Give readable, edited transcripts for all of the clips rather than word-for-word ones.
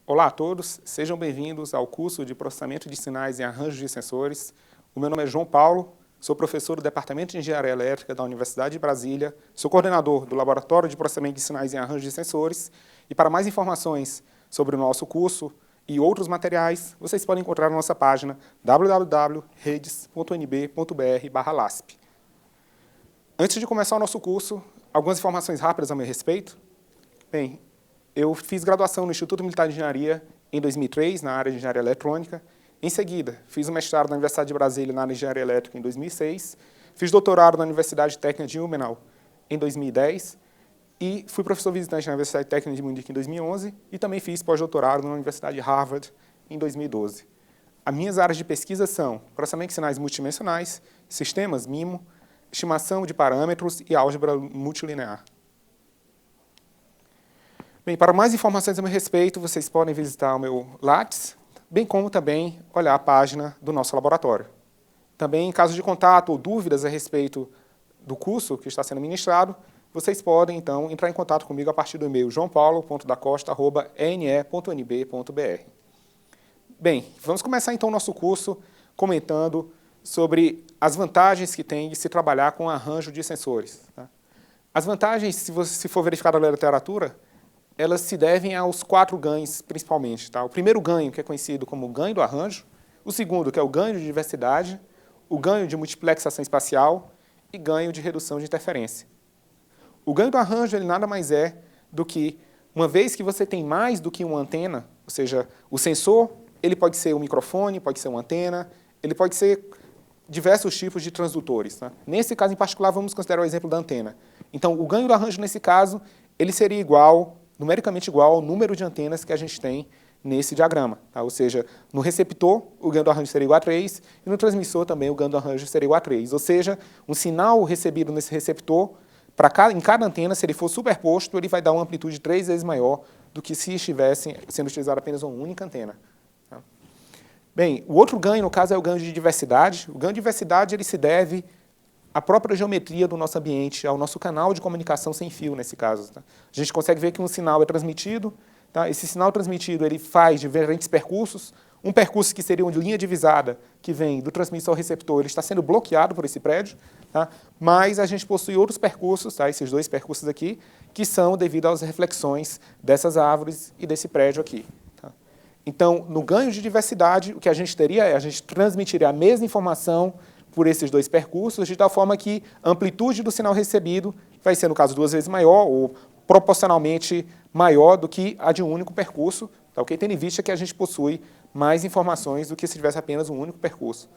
Olá a todos, sejam bem-vindos ao curso de Processamento de Sinais em Arranjos de Sensores. O meu nome é João Paulo, sou professor do Departamento de Engenharia Elétrica da Universidade de Brasília, sou coordenador do Laboratório de Processamento de Sinais em Arranjos de Sensores, e para mais informações sobre o nosso curso e outros materiais, vocês podem encontrar na nossa página www.redes.nb.br/lasp. Antes de começar o nosso curso, algumas informações rápidas a meu respeito. Bem, eu fiz graduação no Instituto Militar de Engenharia em 2003, na área de Engenharia Eletrônica. Em seguida, fiz um mestrado na Universidade de Brasília, na área de Engenharia Elétrica, em 2006. Fiz doutorado na Universidade Técnica de Ilmenau, em 2010. E fui professor visitante na Universidade Técnica de Munique, em 2011. E também fiz pós-doutorado na Universidade de Harvard, em 2012. As minhas áreas de pesquisa são processamento de sinais multidimensionais, sistemas MIMO, estimação de parâmetros e álgebra multilinear. Bem, para mais informações a meu respeito, vocês podem visitar o meu Lattes, bem como também olhar a página do nosso laboratório. Também, em caso de contato ou dúvidas a respeito do curso que está sendo ministrado, vocês podem, então, entrar em contato comigo a partir do e-mail joaopaulo.dacosta@ne.nb.br. Bem, vamos começar, então, o nosso curso comentando sobre as vantagens que tem de se trabalhar com arranjo de sensores. Tá? As vantagens, se for verificado na literatura, elas se devem aos 4 ganhos, principalmente. Tá? O primeiro ganho, que é conhecido como ganho do arranjo, o segundo, que é o ganho de diversidade, o ganho de multiplexação espacial e ganho de redução de interferência. O ganho do arranjo ele nada mais é do que, uma vez que você tem mais do que uma antena, ou seja, o sensor ele pode ser um microfone, pode ser uma antena, ele pode ser diversos tipos de transdutores. Tá? Nesse caso em particular, vamos considerar o exemplo da antena. Então, o ganho do arranjo, nesse caso, ele seria igual, numericamente igual ao número de antenas que a gente tem nesse diagrama. Tá? Ou seja, no receptor, o ganho do arranjo seria igual a 3, e no transmissor também o ganho do arranjo seria igual a 3. Ou seja, um sinal recebido nesse receptor, em cada antena, se ele for superposto, ele vai dar uma amplitude 3 vezes maior do que se estivesse sendo utilizada apenas uma única antena. Tá? Bem, o outro ganho, no caso, é o ganho de diversidade. O ganho de diversidade ele se deve à própria geometria do nosso ambiente, ao nosso canal de comunicação sem fio, nesse caso. Tá? A gente consegue ver que um sinal é transmitido, tá? Esse sinal transmitido ele faz diferentes percursos. Um percurso que seria uma linha divisada, que vem do transmissor ao receptor, ele está sendo bloqueado por esse prédio, tá? Mas a gente possui outros percursos, tá? Esses 2 percursos aqui, que são devido às reflexões dessas árvores e desse prédio aqui. Tá? Então, no ganho de diversidade, o que a gente teria é, a gente transmitiria a mesma informação por esses 2 percursos, de tal forma que a amplitude do sinal recebido vai ser, no caso, 2 vezes maior, ou proporcionalmente maior do que a de um único percurso, tá? Ok? Tendo em vista que a gente possui mais informações do que se tivesse apenas um único percurso.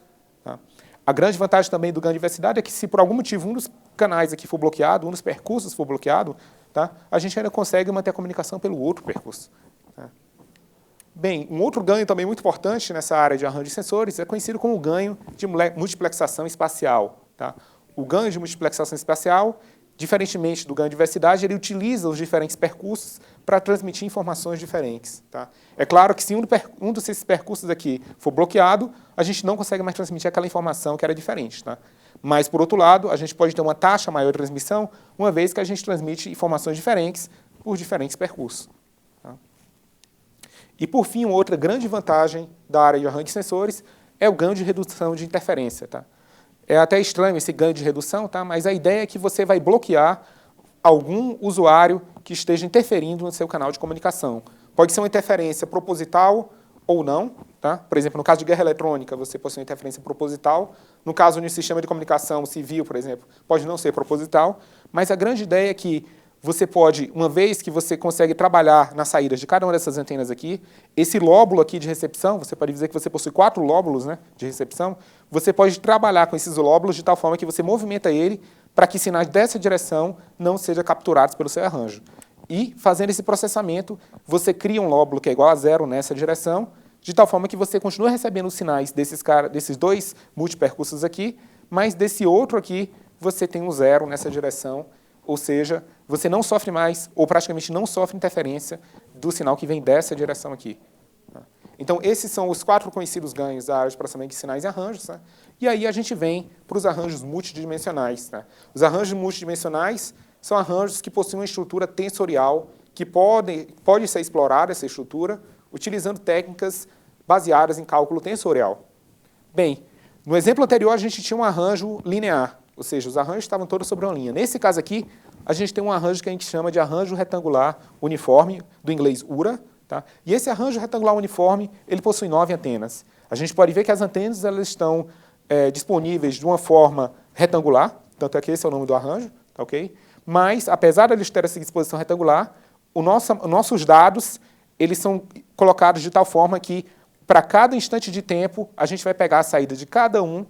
Tá? A grande vantagem também do ganho de diversidade é que, se por algum motivo um dos canais aqui for bloqueado, um dos percursos for bloqueado, tá? A gente ainda consegue manter a comunicação pelo outro percurso. Tá? Bem, um outro ganho também muito importante nessa área de arranjo de sensores é conhecido como o ganho de multiplexação espacial. Tá? O ganho de multiplexação espacial, diferentemente do ganho de diversidade, ele utiliza os diferentes percursos para transmitir informações diferentes. Tá? É claro que se um desses percursos aqui for bloqueado, a gente não consegue mais transmitir aquela informação que era diferente. Tá? Mas, por outro lado, a gente pode ter uma taxa maior de transmissão, uma vez que a gente transmite informações diferentes por diferentes percursos. E, por fim, uma outra grande vantagem da área de arranjo de sensores é o ganho de redução de interferência. Tá? É até estranho esse ganho de redução, tá? Mas a ideia é que você vai bloquear algum usuário que esteja interferindo no seu canal de comunicação. Pode ser uma interferência proposital ou não. Tá? Por exemplo, no caso de guerra eletrônica, você possui uma interferência proposital. No caso de um sistema de comunicação civil, por exemplo, pode não ser proposital. Mas a grande ideia é que você pode, uma vez que você consegue trabalhar nas saídas de cada uma dessas antenas aqui, esse lóbulo aqui de recepção, você pode dizer que você possui 4 lóbulos, né, de recepção, você pode trabalhar com esses lóbulos de tal forma que você movimenta ele para que sinais dessa direção não sejam capturados pelo seu arranjo. E, fazendo esse processamento, você cria um lóbulo que é igual a 0 nessa direção, de tal forma que você continua recebendo os sinais desses 2 multipercursos aqui, mas desse outro aqui você tem um 0 nessa direção. Ou seja, você não sofre mais, ou praticamente não sofre interferência do sinal que vem dessa direção aqui. Então, esses são os 4 conhecidos ganhos da área de processamento de sinais e arranjos. Tá? E aí a gente vem para os arranjos multidimensionais. Tá? Os arranjos multidimensionais são arranjos que possuem uma estrutura tensorial, que pode ser explorada essa estrutura, utilizando técnicas baseadas em cálculo tensorial. Bem, no exemplo anterior a gente tinha um arranjo linear, ou seja, os arranjos estavam todos sobre uma linha. Nesse caso aqui, a gente tem um arranjo que a gente chama de arranjo retangular uniforme, do inglês URA, tá? E esse arranjo retangular uniforme, ele possui 9 antenas. A gente pode ver que as antenas elas estão disponíveis de uma forma retangular, tanto é que esse é o nome do arranjo, tá ok? Mas, apesar de eles terem essa disposição retangular, nossos dados eles são colocados de tal forma que, para cada instante de tempo, a gente vai pegar a saída de cada um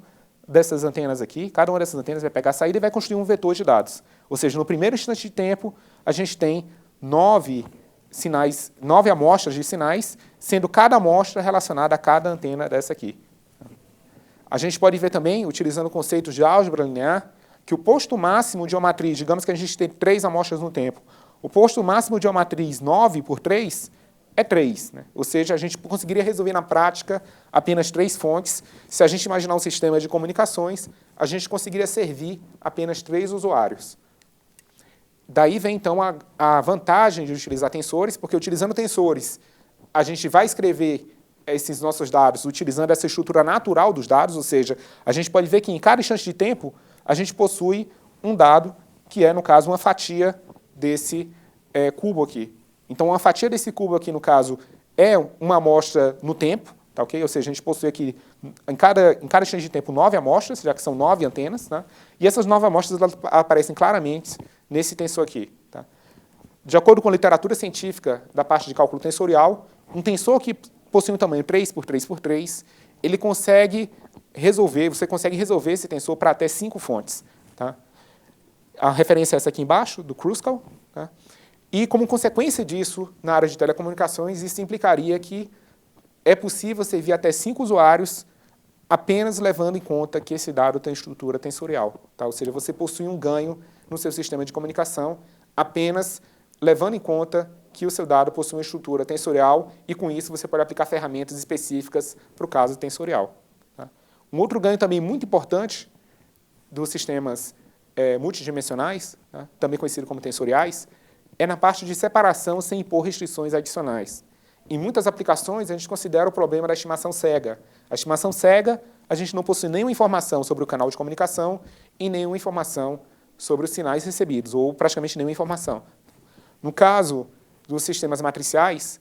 dessas antenas aqui, cada uma dessas antenas vai pegar a saída e vai construir um vetor de dados. Ou seja, no primeiro instante de tempo, a gente tem 9 amostras de sinais, sendo cada amostra relacionada a cada antena dessa aqui. A gente pode ver também, utilizando conceitos de álgebra linear, que o posto máximo de uma matriz, digamos que a gente tem 3 amostras no tempo, o posto máximo de uma matriz 9 por 3 é 3. Né? Ou seja, a gente conseguiria resolver na prática apenas 3 fontes. Se a gente imaginar um sistema de comunicações, a gente conseguiria servir apenas 3 usuários. Daí vem, então, a vantagem de utilizar tensores, porque utilizando tensores, a gente vai escrever esses nossos dados utilizando essa estrutura natural dos dados, ou seja, a gente pode ver que em cada instante de tempo, a gente possui um dado que é, no caso, uma fatia desse cubo aqui. Então, uma fatia desse cubo aqui, no caso, é uma amostra no tempo, tá ok? Ou seja, a gente possui aqui, em cada instante de tempo, 9 amostras, já que são 9 antenas, né? E essas 9 amostras elas aparecem claramente nesse tensor aqui. Tá? De acordo com a literatura científica da parte de cálculo tensorial, um tensor que possui um tamanho 3 por 3 por 3, ele consegue resolver, você consegue resolver esse tensor para até 5 fontes. Tá? A referência é essa aqui embaixo, do Kruskal. Tá? E, como consequência disso, na área de telecomunicações, isso implicaria que é possível servir até 5 usuários apenas levando em conta que esse dado tem estrutura tensorial. Tá? Ou seja, você possui um ganho no seu sistema de comunicação apenas levando em conta que o seu dado possui uma estrutura tensorial e, com isso, você pode aplicar ferramentas específicas para o caso tensorial. Tá? Um outro ganho também muito importante dos sistemas multidimensionais, tá? Também conhecido como tensoriais, é na parte de separação sem impor restrições adicionais. Em muitas aplicações, a gente considera o problema da estimação cega. A estimação cega, a gente não possui nenhuma informação sobre o canal de comunicação e nenhuma informação sobre os sinais recebidos, ou praticamente nenhuma informação. No caso dos sistemas matriciais,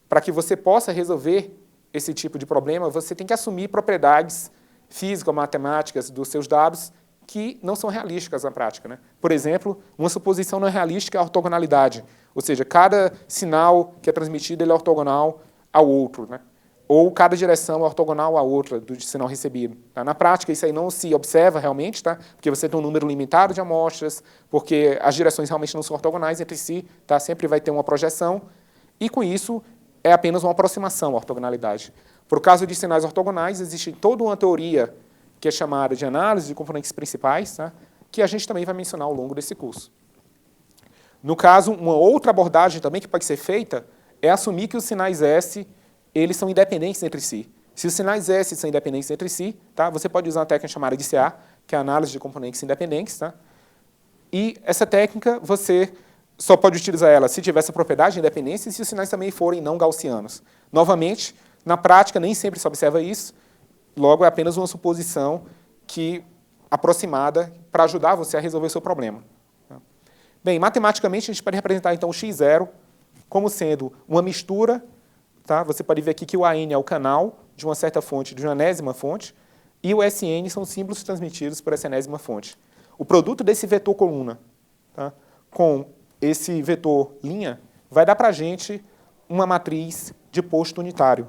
para que você possa resolver esse tipo de problema, você tem que assumir propriedades físico-matemáticas dos seus dados que não são realísticas na prática. Né? Por exemplo, uma suposição não realística é a ortogonalidade, ou seja, cada sinal que é transmitido ele é ortogonal ao outro, né? Ou cada direção é ortogonal à outra do sinal recebido. Tá? Na prática, isso aí não se observa realmente, tá? Porque você tem um número limitado de amostras, porque as direções realmente não são ortogonais entre si, tá? Sempre vai ter uma projeção, e com isso é apenas uma aproximação à ortogonalidade. Por caso de sinais ortogonais, existe toda uma teoria que é chamada de análise de componentes principais, tá? Que a gente também vai mencionar ao longo desse curso. No caso, uma outra abordagem também que pode ser feita é assumir que os sinais S eles são independentes entre si. Se os sinais S são independentes entre si, tá? Você pode usar uma técnica chamada de CA, que é a análise de componentes independentes. Tá? E essa técnica, você só pode utilizar ela se tiver essa propriedade de independência e se os sinais também forem não gaussianos. Novamente, na prática, nem sempre se observa isso, logo é apenas uma suposição aproximada para ajudar você a resolver o seu problema. Tá? Bem, matematicamente, a gente pode representar então o x0 como sendo uma mistura. Tá? Você pode ver aqui que o AN é o canal de uma certa fonte, de uma enésima fonte, e o SN são símbolos transmitidos por essa enésima fonte. O produto desse vetor coluna, tá? Com esse vetor linha vai dar para a gente uma matriz de posto unitário.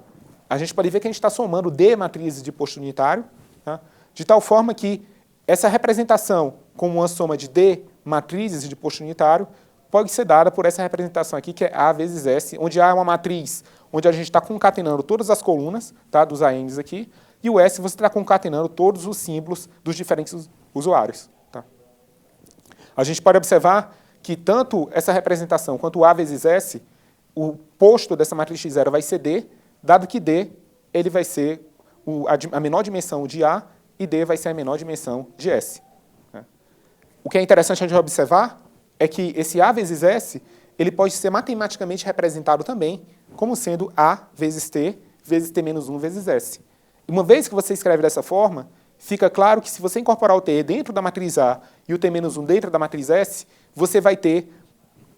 A gente pode ver que a gente está somando D matrizes de posto unitário, tá? De tal forma que essa representação como uma soma de D matrizes de posto unitário pode ser dada por essa representação aqui, que é A vezes S, onde A é uma matriz onde a gente está concatenando todas as colunas, tá, dos ANs aqui, e o S você está concatenando todos os símbolos dos diferentes usuários. Tá? A gente pode observar que tanto essa representação quanto o A vezes S, o posto dessa matriz X0 vai ser D, dado que D ele vai ser a menor dimensão de A e D vai ser a menor dimensão de S. Né? O que é interessante a gente observar é que esse A vezes S ele pode ser matematicamente representado também como sendo A vezes T menos 1 vezes S. E uma vez que você escreve dessa forma, fica claro que se você incorporar o T dentro da matriz A e o T menos 1 dentro da matriz S, você vai ter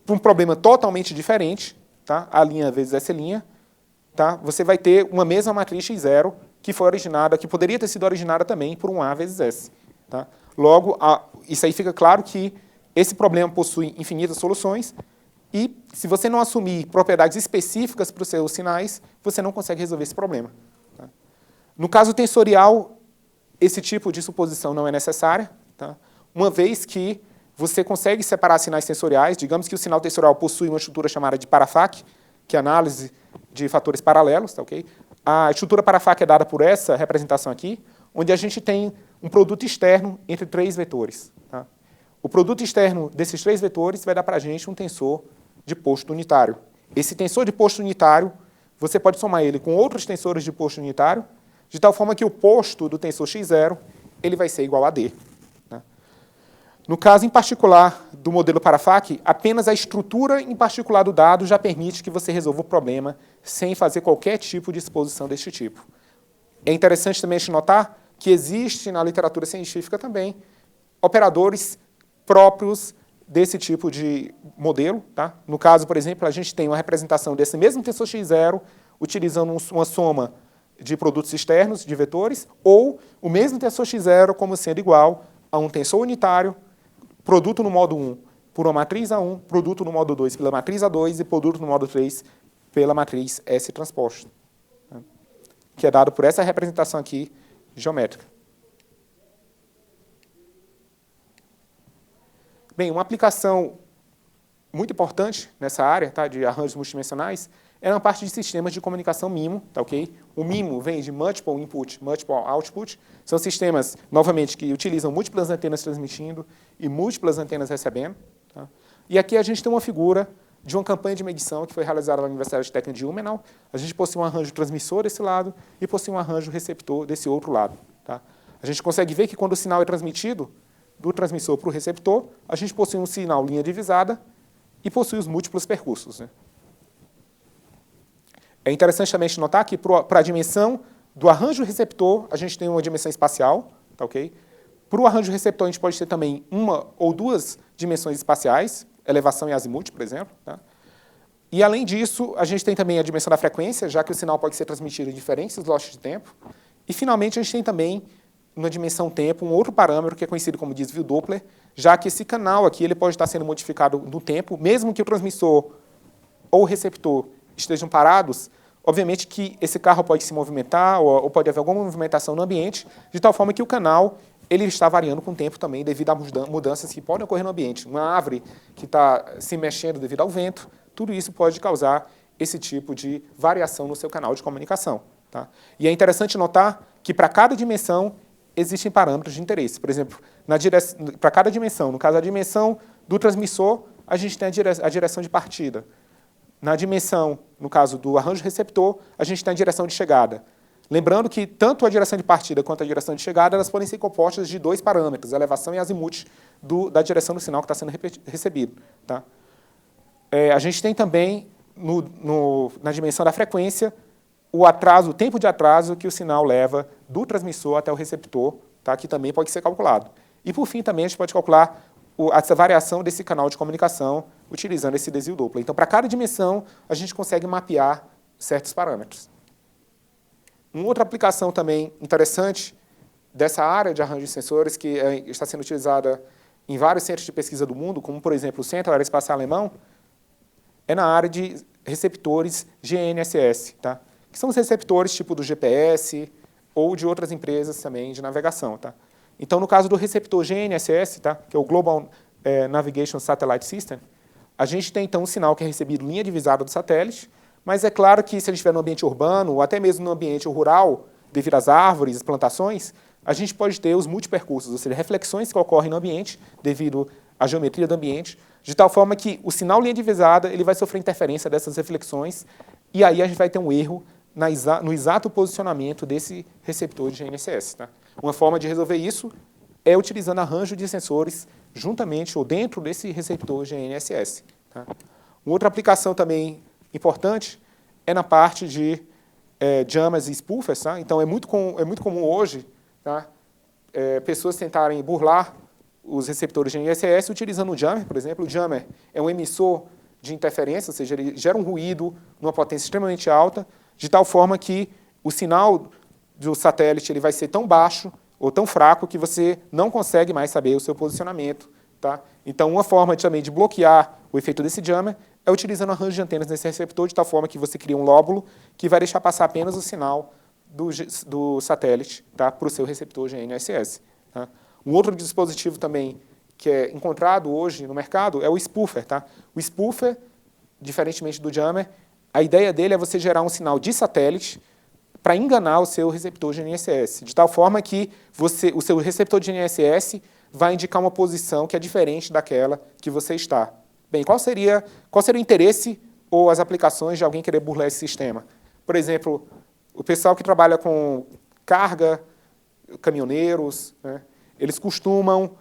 um problema totalmente diferente, tá? A' vezes S', tá? Você vai ter uma mesma matriz X0 que foi originada, que poderia ter sido originada também por um A vezes S. Tá? Logo, isso aí fica claro que esse problema possui infinitas soluções e, se você não assumir propriedades específicas para os seus sinais, você não consegue resolver esse problema. Tá? No caso tensorial, esse tipo de suposição não é necessária, tá? Uma vez que você consegue separar sinais tensoriais, digamos que o sinal tensorial possui uma estrutura chamada de Parafac, que é análise de fatores paralelos, tá, ok? A estrutura Parafac é dada por essa representação aqui, onde a gente tem um produto externo entre 3 vetores. Tá? O produto externo desses 3 vetores vai dar para a gente um tensor de posto unitário. Esse tensor de posto unitário, você pode somar ele com outros tensores de posto unitário, de tal forma que o posto do tensor X0 ele vai ser igual a D. Né? No caso em particular do modelo Parafac, apenas a estrutura em particular do dado já permite que você resolva o problema sem fazer qualquer tipo de exposição deste tipo. É interessante também notar que existe na literatura científica também operadores próprios desse tipo de modelo. Tá? No caso, por exemplo, a gente tem uma representação desse mesmo tensor X0 utilizando uma soma de produtos externos, de vetores, ou o mesmo tensor X0 como sendo igual a um tensor unitário, produto no modo 1 por uma matriz A1, produto no modo 2 pela matriz A2 e produto no modo 3 pela matriz S transposta, né? Que é dado por essa representação aqui geométrica. Bem, uma aplicação muito importante nessa área, tá, de arranjos multidimensionais é na parte de sistemas de comunicação MIMO. Tá, okay? O MIMO vem de Multiple Input, Multiple Output. São sistemas, novamente, que utilizam múltiplas antenas transmitindo e múltiplas antenas recebendo. Tá? E aqui a gente tem uma figura de uma campanha de medição que foi realizada na Universidade Técnica de Umenau. A gente possui um arranjo transmissor desse lado e possui um arranjo receptor desse outro lado. Tá? A gente consegue ver que quando o sinal é transmitido do transmissor para o receptor, a gente possui um sinal linha divisada e possui os múltiplos percursos. Né? É interessante também notar que para a dimensão do arranjo receptor, a gente tem uma dimensão espacial. Tá, okay? Para o arranjo receptor, a gente pode ter também uma ou duas dimensões espaciais, elevação e azimute, por exemplo. Tá? E, além disso, a gente tem também a dimensão da frequência, já que o sinal pode ser transmitido em diferentes slots de tempo. E, finalmente, a gente tem também, na dimensão tempo, um outro parâmetro que é conhecido como desvio Doppler, já que esse canal aqui ele pode estar sendo modificado no tempo, mesmo que o transmissor ou o receptor estejam parados, obviamente que esse carro pode se movimentar ou pode haver alguma movimentação no ambiente, de tal forma que o canal ele está variando com o tempo também devido a mudanças que podem ocorrer no ambiente. Uma árvore que está se mexendo devido ao vento, tudo isso pode causar esse tipo de variação no seu canal de comunicação. Tá? E é interessante notar que para cada dimensão existem parâmetros de interesse. Por exemplo, para cada dimensão, no caso a dimensão do transmissor, a gente tem a direção de partida. Na dimensão, no caso do arranjo receptor, a gente tem a direção de chegada. Lembrando que tanto a direção de partida quanto a direção de chegada, elas podem ser compostas de 2 parâmetros, elevação e azimute da direção do sinal que está sendo recebido. Tá? A gente tem também, na dimensão da frequência, o tempo de atraso que o sinal leva do transmissor até o receptor, tá? Que também pode ser calculado. E, por fim, também a gente pode calcular essa variação desse canal de comunicação utilizando esse desvio Doppler. Então, para cada dimensão, a gente consegue mapear certos parâmetros. Uma outra aplicação também interessante dessa área de arranjo de sensores, que está sendo utilizada em vários centros de pesquisa do mundo, como, por exemplo, o Centro Aeroespacial Alemão, é na área de receptores GNSS, tá? Que são os receptores tipo do GPS ou de outras empresas também de navegação. Tá? Então, no caso do receptor GNSS, tá? Que é o Global Navigation Satellite System, a gente tem, então, um sinal que é recebido linha divisada do satélite, mas é claro que se a gente estiver no ambiente urbano ou até mesmo no ambiente rural, devido às árvores, plantações, a gente pode ter os multipercursos, ou seja, reflexões que ocorrem no ambiente devido à geometria do ambiente, de tal forma que o sinal linha divisada ele vai sofrer interferência dessas reflexões e aí a gente vai ter um erro no exato posicionamento desse receptor de GNSS. Tá? Uma forma de resolver isso é utilizando arranjo de sensores juntamente ou dentro desse receptor GNSS. Tá? Uma outra aplicação também importante é na parte de jammers e spoofers. Tá? Então, é muito comum hoje, tá? Pessoas tentarem burlar os receptores de NSS utilizando o jammer, por exemplo. O jammer é um emissor de interferência, ou seja, ele gera um ruído numa potência extremamente alta, de tal forma que o sinal do satélite ele vai ser tão baixo ou tão fraco que você não consegue mais saber o seu posicionamento. Tá? Então, uma forma também de bloquear o efeito desse jammer é utilizando arranjo de antenas nesse receptor, de tal forma que você cria um lóbulo que vai deixar passar apenas o sinal do satélite, tá, para o seu receptor GNSS. Tá? Um outro dispositivo também que é encontrado hoje no mercado é o spoofer. Tá? O spoofer, diferentemente do jammer, a ideia dele é você gerar um sinal de satélite para enganar o seu receptor GNSS, de tal forma que o seu receptor de GNSS vai indicar uma posição que é diferente daquela que você está. Bem, qual seria o interesse ou as aplicações de alguém querer burlar esse sistema? Por exemplo, o pessoal que trabalha com carga, caminhoneiros, né, eles costumam,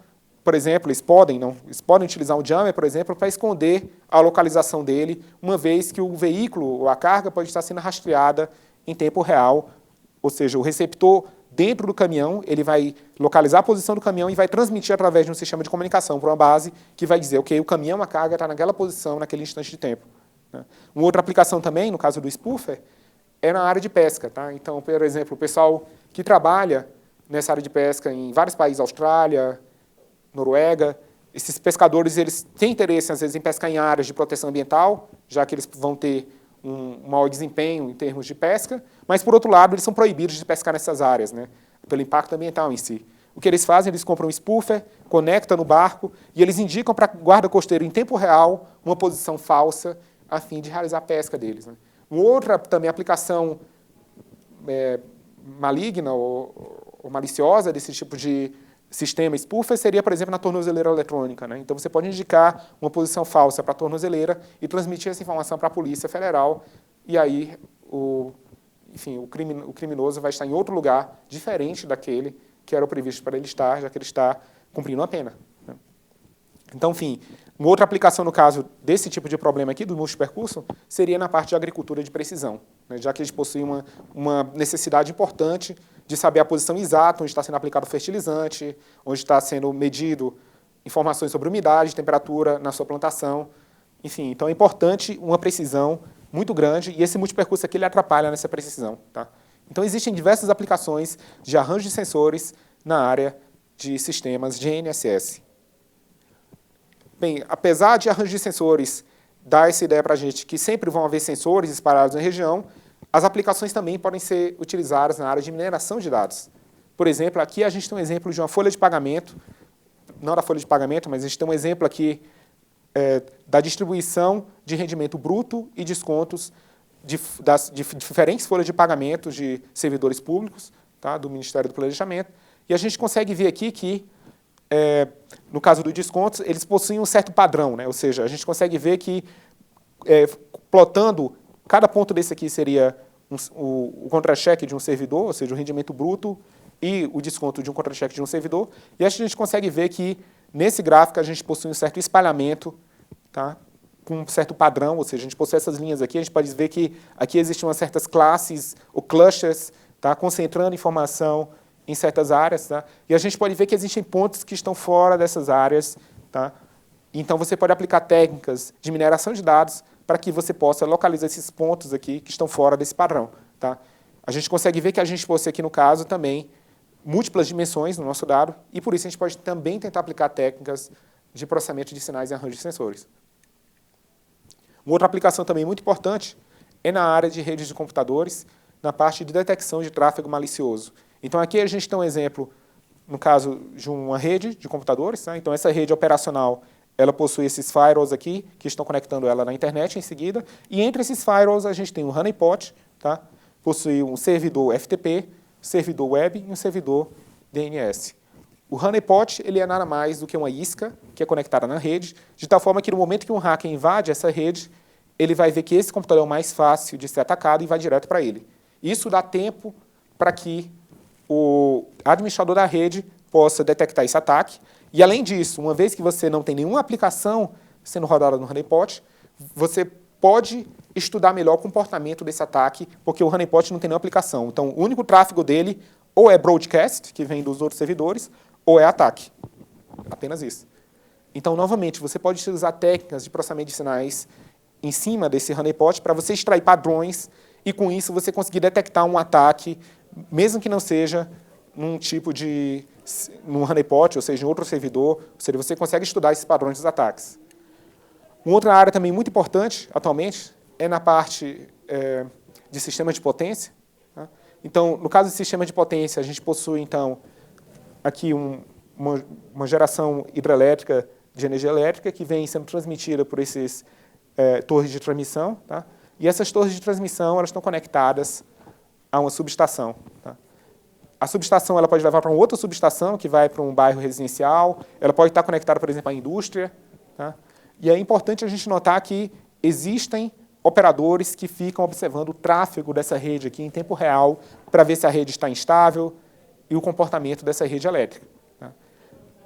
por exemplo, eles podem utilizar um jammer, por exemplo, para esconder a localização dele, uma vez que o veículo ou a carga pode estar sendo rastreada em tempo real, ou seja, o receptor dentro do caminhão, ele vai localizar a posição do caminhão e vai transmitir através de um sistema de comunicação para uma base que vai dizer, ok, o caminhão, a carga está naquela posição, naquele instante de tempo. Né? Uma outra aplicação também, no caso do spoofer, é na área de pesca. Tá? Então, por exemplo, o pessoal que trabalha nessa área de pesca em vários países, Austrália, Noruega, esses pescadores eles têm interesse, às vezes, em pescar em áreas de proteção ambiental, já que eles vão ter um maior desempenho em termos de pesca, mas, por outro lado, eles são proibidos de pescar nessas áreas, né, pelo impacto ambiental em si. O que eles fazem? Eles compram um spoofer, conectam no barco e eles indicam para o guarda costeiro, em tempo real, uma posição falsa a fim de realizar a pesca deles. Né. Uma outra também aplicação maligna ou maliciosa desse tipo de sistema spoofer seria, por exemplo, na tornozeleira eletrônica. Né? Então, você pode indicar uma posição falsa para a tornozeleira e transmitir essa informação para a Polícia Federal, e aí o criminoso vai estar em outro lugar diferente daquele que era o previsto para ele estar, já que ele está cumprindo a pena. Né? Então, enfim, uma outra aplicação no caso desse tipo de problema aqui, do multipercurso, seria na parte de agricultura de precisão, né? Já que eles possuem uma necessidade importante de saber a posição exata onde está sendo aplicado o fertilizante, onde está sendo medido informações sobre umidade, temperatura na sua plantação. Enfim, então é importante uma precisão muito grande e esse multipercurso aqui ele atrapalha nessa precisão. Tá? Então existem diversas aplicações de arranjo de sensores na área de sistemas GNSS. Bem, apesar de arranjo de sensores dar essa ideia para a gente que sempre vão haver sensores espalhados na região, as aplicações também podem ser utilizadas na área de mineração de dados. Por exemplo, aqui a gente tem um exemplo de uma folha de pagamento, não da folha de pagamento, mas a gente tem um exemplo aqui da distribuição de rendimento bruto e descontos de diferentes folhas de pagamento de servidores públicos, tá, do Ministério do Planejamento. E a gente consegue ver aqui que, no caso dos descontos, eles possuem um certo padrão, né? Ou seja, a gente consegue ver que, plotando, cada ponto desse aqui seria o contra-cheque de um servidor, ou seja, o rendimento bruto e o desconto de um contra-cheque de um servidor. E a gente consegue ver que, nesse gráfico, a gente possui um certo espalhamento, tá, com um certo padrão, ou seja, a gente possui essas linhas aqui, a gente pode ver que aqui existem umas certas classes ou clusters, tá, concentrando informação em certas áreas. Tá, e a gente pode ver que existem pontos que estão fora dessas áreas. Tá, então, você pode aplicar técnicas de mineração de dados para que você possa localizar esses pontos aqui que estão fora desse padrão. Tá? A gente consegue ver que a gente possui aqui, no caso, também múltiplas dimensões no nosso dado, e por isso a gente pode também tentar aplicar técnicas de processamento de sinais e arranjo de sensores. Uma outra aplicação também muito importante é na área de redes de computadores, na parte de detecção de tráfego malicioso. Então, aqui a gente tem um exemplo, no caso de uma rede de computadores. Tá? Então, essa rede operacional ela possui esses firewalls aqui, que estão conectando ela na internet em seguida, e entre esses firewalls a gente tem um honeypot, tá? Possui um servidor FTP, servidor web e um servidor DNS. O honeypot ele é nada mais do que uma isca que é conectada na rede, de tal forma que no momento que um hacker invade essa rede, ele vai ver que esse computador é o mais fácil de ser atacado e vai direto para ele. Isso dá tempo para que o administrador da rede possa detectar esse ataque. E, além disso, uma vez que você não tem nenhuma aplicação sendo rodada no honeypot, você pode estudar melhor o comportamento desse ataque, porque o honeypot não tem nenhuma aplicação. Então, o único tráfego dele ou é broadcast, que vem dos outros servidores, ou é ataque. Apenas isso. Então, novamente, você pode utilizar técnicas de processamento de sinais em cima desse honeypot para você extrair padrões e, com isso, você conseguir detectar um ataque, mesmo que não seja num tipo de num honeypot, ou seja, em outro servidor, ou seja, você consegue estudar esses padrões dos ataques. Uma outra área também muito importante, atualmente, é na parte de sistemas de potência. Tá? Então, no caso de sistema de potência, a gente possui, então, aqui uma geração hidrelétrica de energia elétrica que vem sendo transmitida por esses torres de transmissão. Tá? E essas torres de transmissão elas estão conectadas a uma subestação. Tá? A subestação ela pode levar para uma outra subestação, que vai para um bairro residencial. Ela pode estar conectada, por exemplo, à indústria. Tá? E é importante a gente notar que existem operadores que ficam observando o tráfego dessa rede aqui em tempo real para ver se a rede está instável e o comportamento dessa rede elétrica. Tá?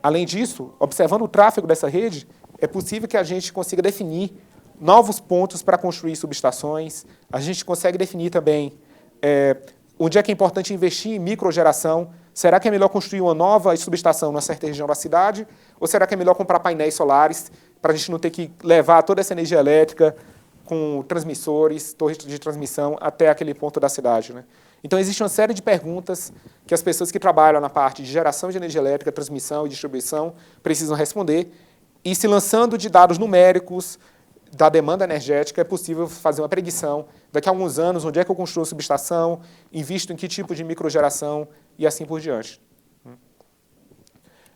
Além disso, observando o tráfego dessa rede, é possível que a gente consiga definir novos pontos para construir subestações. A gente consegue definir também onde é que é importante investir em microgeração. Será que é melhor construir uma nova subestação numa certa região da cidade? Ou será que é melhor comprar painéis solares para a gente não ter que levar toda essa energia elétrica com transmissores, torres de transmissão até aquele ponto da cidade? Né? Então, existe uma série de perguntas que as pessoas que trabalham na parte de geração de energia elétrica, transmissão e distribuição precisam responder. E se lançando de dados numéricos da demanda energética, é possível fazer uma predição daqui a alguns anos, onde é que eu construo a subestação, invisto em que tipo de microgeração e assim por diante.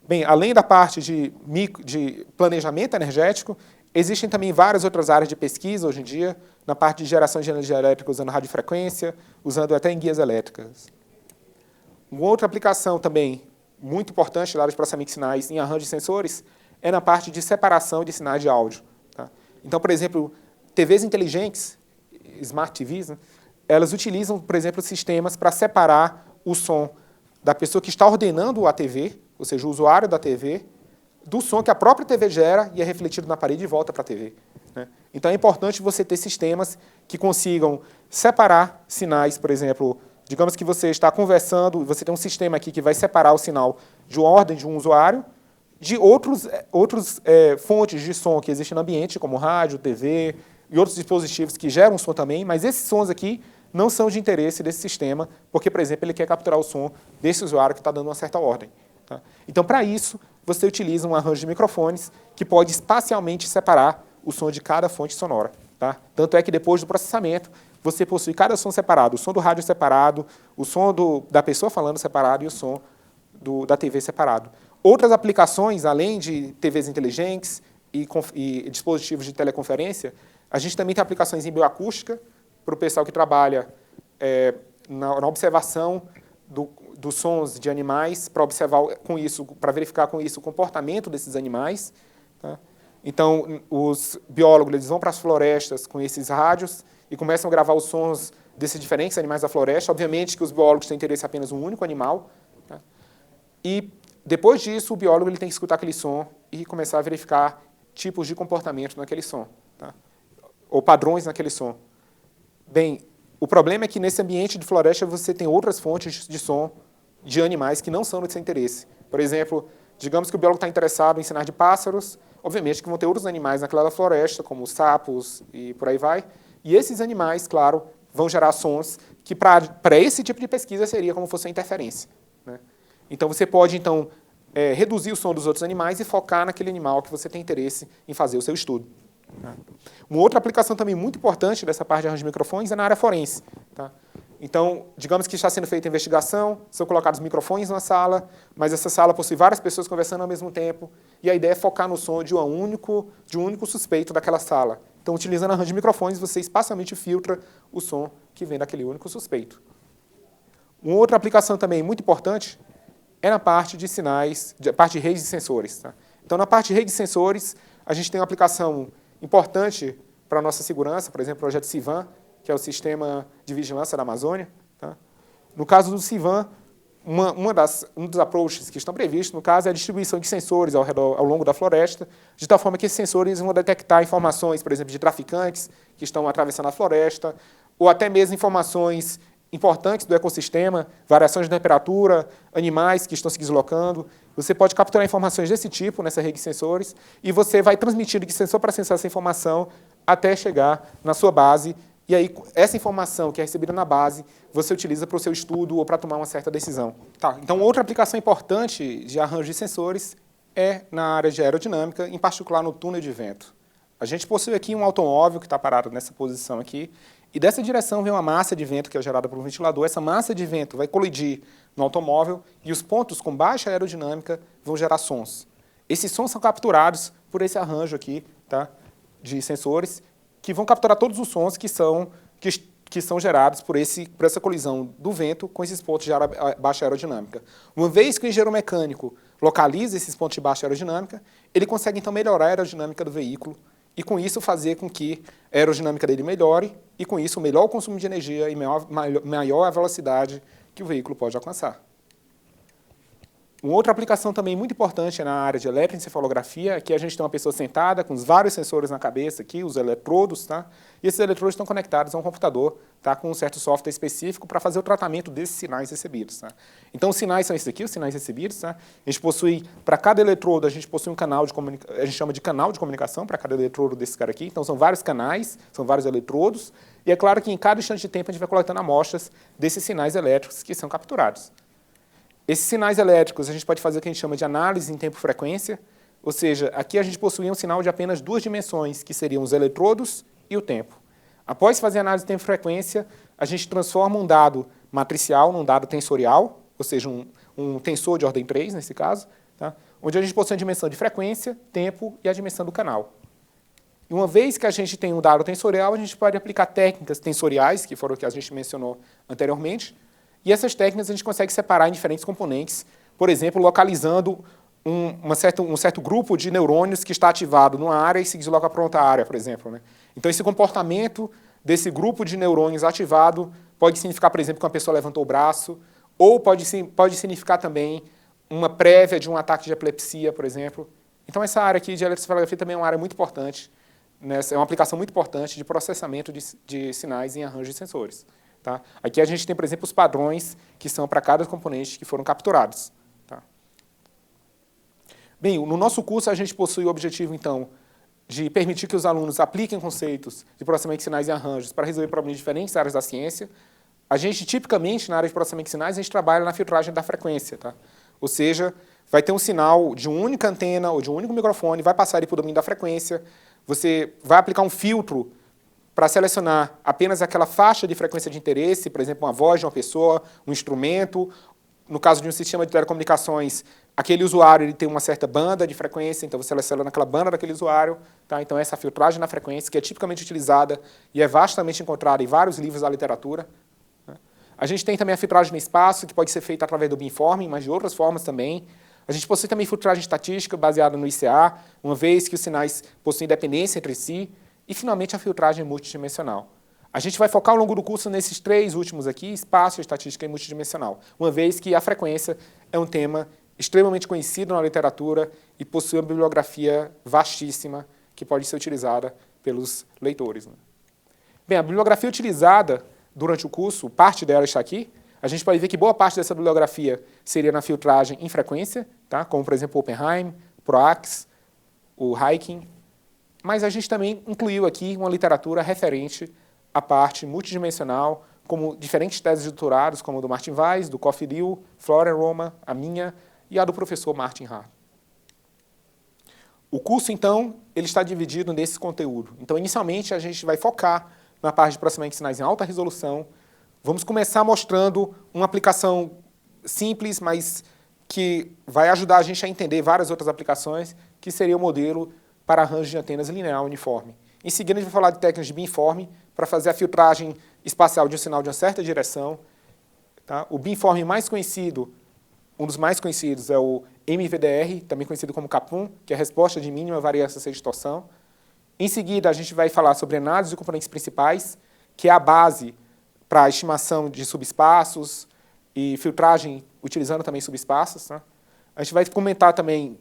Bem, além da parte de planejamento energético, existem também várias outras áreas de pesquisa hoje em dia, na parte de geração de energia elétrica usando radiofrequência, usando até em guias elétricas. Uma outra aplicação também muito importante da área de processamento de sinais em arranjo de sensores é na parte de separação de sinais de áudio. Tá? Então, por exemplo, TVs inteligentes, Smart TVs, né, elas utilizam, por exemplo, sistemas para separar o som da pessoa que está ordenando a TV, ou seja, o usuário da TV, do som que a própria TV gera e é refletido na parede e volta para a TV. Né? Então, é importante você ter sistemas que consigam separar sinais, por exemplo, digamos que você está conversando, você tem um sistema aqui que vai separar o sinal de uma ordem de um usuário de outros fontes de som que existem no ambiente, como rádio, TV e outros dispositivos que geram som também, mas esses sons aqui não são de interesse desse sistema, porque, por exemplo, ele quer capturar o som desse usuário que está dando uma certa ordem. Tá? Então, para isso, você utiliza um arranjo de microfones que pode espacialmente separar o som de cada fonte sonora. Tá? Tanto é que, depois do processamento, você possui cada som separado, o som do rádio separado, o som da pessoa falando separado e o som da TV separado. Outras aplicações, além de TVs inteligentes e dispositivos de teleconferência, a gente também tem aplicações em bioacústica, para o pessoal que trabalha na observação dos sons de animais, para observar com isso, para verificar com isso o comportamento desses animais. Tá? Então, os biólogos eles vão para as florestas com esses rádios e começam a gravar os sons desses diferentes animais da floresta. Obviamente que os biólogos têm interesse em apenas um único animal. Tá? E, depois disso, o biólogo ele tem que escutar aquele som e começar a verificar tipos de comportamento naquele som, tá? Ou padrões naquele som. Bem, o problema é que nesse ambiente de floresta você tem outras fontes de som de animais que não são do seu interesse. Por exemplo, digamos que o biólogo está interessado em sinais de pássaros, obviamente que vão ter outros animais naquela floresta, como sapos e por aí vai, e esses animais, claro, vão gerar sons que para esse tipo de pesquisa seria como se fosse uma interferência. Né? Então você pode, então, reduzir o som dos outros animais e focar naquele animal que você tem interesse em fazer o seu estudo. Tá? Uma outra aplicação também muito importante dessa parte de arranjo de microfones é na área forense. Tá? Então, digamos que está sendo feita a investigação, são colocados microfones na sala, mas essa sala possui várias pessoas conversando ao mesmo tempo, e a ideia é focar no som de um único suspeito daquela sala. Então, utilizando arranjo de microfones, você espacialmente filtra o som que vem daquele único suspeito. Uma outra aplicação também muito importante é na parte de sinais, parte de redes de sensores. Tá? Então, na parte de redes de sensores, a gente tem uma aplicação importante para a nossa segurança, por exemplo, o projeto CIVAN, que é o Sistema de Vigilância da Amazônia. Tá? No caso do CIVAN, um dos approaches que estão previstos, no caso, é a distribuição de sensores ao longo da floresta, de tal forma que esses sensores vão detectar informações, por exemplo, de traficantes que estão atravessando a floresta, ou até mesmo informações importantes do ecossistema, variações de temperatura, animais que estão se deslocando. Você pode capturar informações desse tipo nessa rede de sensores e você vai transmitindo de sensor para sensor essa informação até chegar na sua base. E aí, essa informação que é recebida na base, você utiliza para o seu estudo ou para tomar uma certa decisão. Tá, então, outra aplicação importante de arranjo de sensores é na área de aerodinâmica, em particular no túnel de vento. A gente possui aqui um automóvel que está parado nessa posição aqui, e dessa direção vem uma massa de vento que é gerada pelo ventilador. Essa massa de vento vai colidir no automóvel e os pontos com baixa aerodinâmica vão gerar sons. Esses sons são capturados por esse arranjo aqui, tá, de sensores, que vão capturar todos os sons que são gerados por essa colisão do vento com esses pontos de baixa aerodinâmica. Uma vez que o engenheiro mecânico localiza esses pontos de baixa aerodinâmica, ele consegue, então, melhorar a aerodinâmica do veículo e, com isso, fazer com que a aerodinâmica dele melhore e, com isso, melhor o consumo de energia e maior a velocidade que o veículo pode alcançar. Uma outra aplicação também muito importante na área de eletroencefalografia é que a gente tem uma pessoa sentada com os vários sensores na cabeça aqui, os eletrodos, tá? E esses eletrodos estão conectados a um computador, tá? Com um certo software específico para fazer o tratamento desses sinais recebidos, tá? Então, os sinais são esses aqui, os sinais recebidos, tá? A gente possui, para cada eletrodo, a gente possui um canal de comunicação, a gente chama de canal de comunicação para cada eletrodo desse cara aqui. Então, são vários canais, são vários eletrodos, e é claro que em cada instante de tempo a gente vai coletando amostras desses sinais elétricos que são capturados. Esses sinais elétricos, a gente pode fazer o que a gente chama de análise em tempo-frequência, ou seja, aqui a gente possui um sinal de apenas duas dimensões, que seriam os eletrodos e o tempo. Após fazer a análise em tempo-frequência, a gente transforma um dado matricial num dado tensorial, ou seja, um tensor de ordem 3, nesse caso, tá? Onde a gente possui a dimensão de frequência, tempo e a dimensão do canal. E uma vez que a gente tem um dado tensorial, a gente pode aplicar técnicas tensoriais, que foram o que a gente mencionou anteriormente, e essas técnicas a gente consegue separar em diferentes componentes, por exemplo, localizando um certo grupo de neurônios que está ativado numa área e se desloca para outra área, por exemplo, né? Então, esse comportamento desse grupo de neurônios ativado pode significar, por exemplo, que uma pessoa levantou o braço, ou pode significar também uma prévia de um ataque de epilepsia, por exemplo. Então, essa área aqui de eletroencefalografia também é uma área muito importante, né? É uma aplicação muito importante de processamento de sinais em arranjos de sensores. Tá? Aqui a gente tem, por exemplo, os padrões que são para cada componente que foram capturados. Tá? Bem, no nosso curso a gente possui o objetivo, então, de permitir que os alunos apliquem conceitos de processamento de sinais e arranjos para resolver problemas de diferentes áreas da ciência. A gente, tipicamente, na área de processamento de sinais, a gente trabalha na filtragem da frequência. Tá? Ou seja, vai ter um sinal de uma única antena ou de um único microfone, vai passar para o domínio da frequência, você vai aplicar um filtro para selecionar apenas aquela faixa de frequência de interesse, por exemplo, uma voz de uma pessoa, um instrumento. No caso de um sistema de telecomunicações, aquele usuário ele tem uma certa banda de frequência, então você seleciona aquela banda daquele usuário. Tá? Então, essa filtragem na frequência, que é tipicamente utilizada e é vastamente encontrada em vários livros da literatura. Né? A gente tem também a filtragem no espaço, que pode ser feita através do beamforming, mas de outras formas também. A gente possui também filtragem estatística, baseada no ICA, uma vez que os sinais possuem dependência entre si. E, finalmente, a filtragem multidimensional. A gente vai focar ao longo do curso nesses três últimos aqui, espaço, estatística e multidimensional, uma vez que a frequência é um tema extremamente conhecido na literatura e possui uma bibliografia vastíssima que pode ser utilizada pelos leitores. Né? Bem, a bibliografia utilizada durante o curso, parte dela está aqui. A gente pode ver que boa parte dessa bibliografia seria na filtragem em frequência, tá? Como, por exemplo, o Oppenheim, ProAx, o Hyken. Mas a gente também incluiu aqui uma literatura referente à parte multidimensional, como diferentes teses de doutorados, como a do Martin Weiss, do Coffee Liu, Florian Roma, a minha e a do professor Martin Hart. O curso, então, ele está dividido nesse conteúdo. Então, inicialmente, a gente vai focar na parte de processamento de sinais em alta resolução. Vamos começar mostrando uma aplicação simples, mas que vai ajudar a gente a entender várias outras aplicações, que seria o modelo para arranjo de antenas linear uniforme. Em seguida, a gente vai falar de técnicas de beamforming para fazer a filtragem espacial de um sinal de uma certa direção. Tá? O beamforming mais conhecido, um dos mais conhecidos, é o MVDR, também conhecido como CAPUM, que é a resposta de mínima variância sem distorção. Em seguida, a gente vai falar sobre análise de componentes principais, que é a base para a estimação de subespaços, e filtragem utilizando também subespaços, né? A gente vai comentar também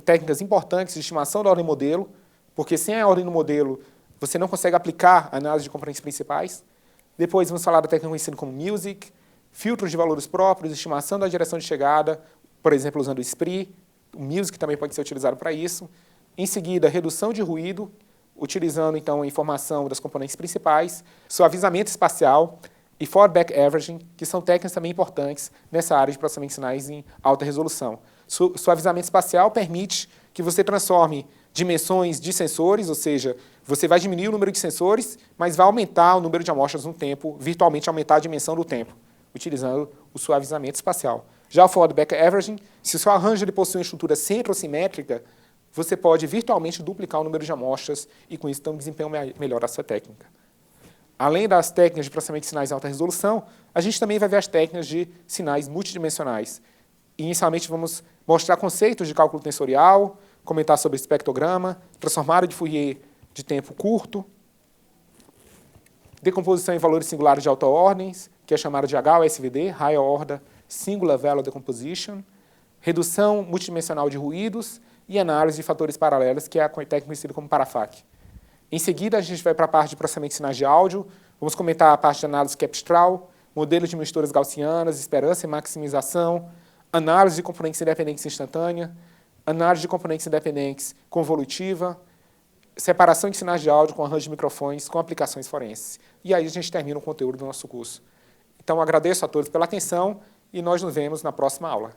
técnicas importantes de estimação da ordem modelo, porque sem a ordem do modelo você não consegue aplicar a análise de componentes principais. Depois vamos falar da técnica conhecida como music, filtros de valores próprios, estimação da direção de chegada, por exemplo, usando o SPRI. O music também pode ser utilizado para isso. Em seguida, redução de ruído, utilizando então a informação das componentes principais, suavizamento espacial e forward-back averaging, que são técnicas também importantes nessa área de processamento de sinais em alta resolução. Suavizamento espacial permite que você transforme dimensões de sensores, ou seja, você vai diminuir o número de sensores, mas vai aumentar o número de amostras no tempo, virtualmente aumentar a dimensão do tempo, utilizando o suavizamento espacial. Já o forward-back averaging, se o seu arranjo ele possui uma estrutura centro-simétrica, você pode virtualmente duplicar o número de amostras e, com isso, ter um desempenho melhor da sua técnica. Além das técnicas de processamento de sinais em alta resolução, a gente também vai ver as técnicas de sinais multidimensionais. Inicialmente, vamos mostrar conceitos de cálculo tensorial, comentar sobre espectrograma, transformada de Fourier de tempo curto, decomposição em valores singulares de alta ordem, que é chamada de HOSVD, Higher Order Singular Value Decomposition, redução multidimensional de ruídos e análise de fatores paralelos, que é a técnica conhecida como Parafac. Em seguida, a gente vai para a parte de processamento de sinais de áudio, vamos comentar a parte de análise Capstral, modelos de misturas gaussianas, esperança e maximização, análise de componentes independentes instantânea, análise de componentes independentes convolutiva, separação de sinais de áudio com arranjo de microfones com aplicações forenses. E aí a gente termina o conteúdo do nosso curso. Então, agradeço a todos pela atenção e nós nos vemos na próxima aula.